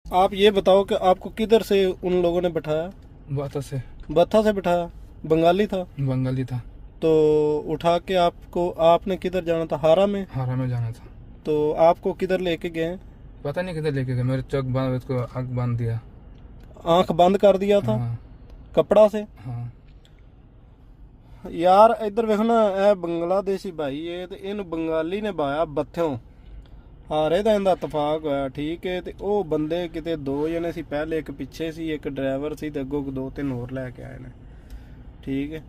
आप ये बताओ कि आपको किधर से उन लोगों ने बैठाया? बाता से। बत्था से बैठाया? बंगाली था? बंगाली था। तो उठा के आपको, आपने किधर जाना था? हारा में? हारा में जाना था। तो आपको किधर लेके गए? पता नहीं किधर लेके गए, मेरे चौक बांध उसको आग बांध दिया। आंख बंद कर दिया था? हाँ कपड़ा से? हाँ। यार इधर देखो ना, ਇਹ ਬੰਗਲਾਦੇਸ਼ੀ ਭਾਈ ਏ ਤੇ ਇਹਨੂੰ ਬੰਗਾਲੀ ਨੇ ਬਾਇਆ ਬੱਥਿਓਂ। ਹਾਰੇ ਦਾ ਇਹਦਾ ਇਤਫਾਕ ਹੋਇਆ, ਠੀਕ ਹੈ। ਤੇ ਉਹ ਬੰਦੇ ਕਿਤੇ ਦੋ ਜਣੇ ਸੀ, ਪਹਿਲੇ ਇੱਕ ਪਿੱਛੇ ਸੀ, ਇੱਕ ਡਰਾਈਵਰ ਸੀ, ਤੇ ਅੱਗੋਂ ਦੋ ਤਿੰਨ ਹੋਰ ਲੈ ਕੇ ਆਏ ਨੇ, ਠੀਕ ਹੈ।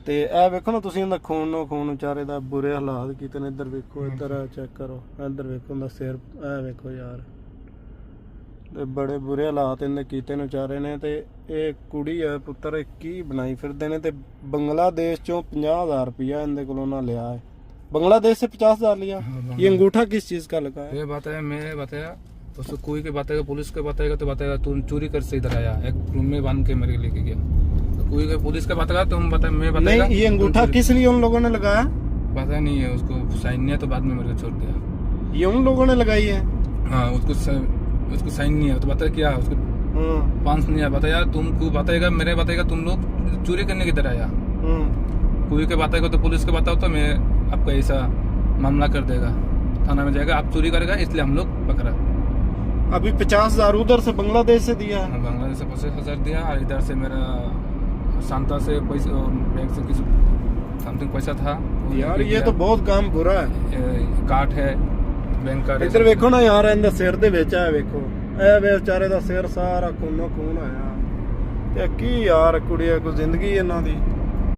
ਤੇ ਇਹ ਵੇਖੋ ਨਾ ਤੁਸੀਂ, ਇਹਦਾ ਖੂਨੋਂ ਖੂਨ ਵਿਚਾਰੇ ਦਾ ਬੁਰੇ ਹਾਲਾਤ ਕੀਤੇ ਨੇ। ਇੱਧਰ ਵੇਖੋ, ਇੱਧਰ ਚੈੱਕ ਕਰੋ, ਇੱਧਰ ਵੇਖੋ ਉਹਦਾ ਸਿਰ, ਇਹ ਵੇਖੋ ਯਾਰ, ਤੇ ਬੜੇ ਬੁਰੇ ਹਾਲਾਤ ਇਹਨੇ ਕੀਤੇ ਨੇ ਵਿਚਾਰੇ ਨੇ। ਤੇ ਇਹ ਕੁੜੀ ਹੈ ਪੁੱਤਰ, ਇਹ ਕੀ ਬਣਾਈ ਫਿਰਦੇ ਨੇ। ਤੇ बांग्लादेश चो 50,000 रुपया इनके को ना लिया है। बांग्लादेश से 50,000 लिया। ये अंगूठा किस चीज का लगा है? ये बताया, मैं बताया उसको, कोई के बताएगा, पुलिस को बताएगा तो बताएगा तुम चोरी कर से इधर आया, एक रूम में बांध के मेरे लेके गया। तो कोई के पुलिस का बताएगा तुम बता, मैं बताएगा। नहीं, ये अंगूठा किस लिए उन लोगों ने लगाया पता नहीं है, उसको साइन नहीं है तो बाद में मेरे को छोड़ दिया। ये उन लोगों ने लगाई है? हाँ, उसको साइन नहीं है तो बता क्या उसको 5 नहीं है, बताया तुमको बताएगा, मेरे बताएगा तुम लोग चोरी करने किधर आया। कोई के बताएगा तो पुलिस को बताओ तो मैं आपको ऐसा मामला कर देगा, थाना में जाएगा, आप चोरी करेगा इसलिए हम लोग पकड़ा। अभी 50,000 उधर से बांग्लादेश से दिया है? बांग्लादेश से 25,000 दिया, और इधर से मेरा शांता से पैसा, बैंक से किसी समथिंग पैसा था यार। ये तो बहुत काम बुरा है। कार्ड है बैंक का। इधर वेखो ना यार, इनके सिर दे विच है, वेखो ए बेचारे दा सिर सारा खूनो खून आया। ते की यार, कुड़िया कोई जिंदगी इन्हां दी।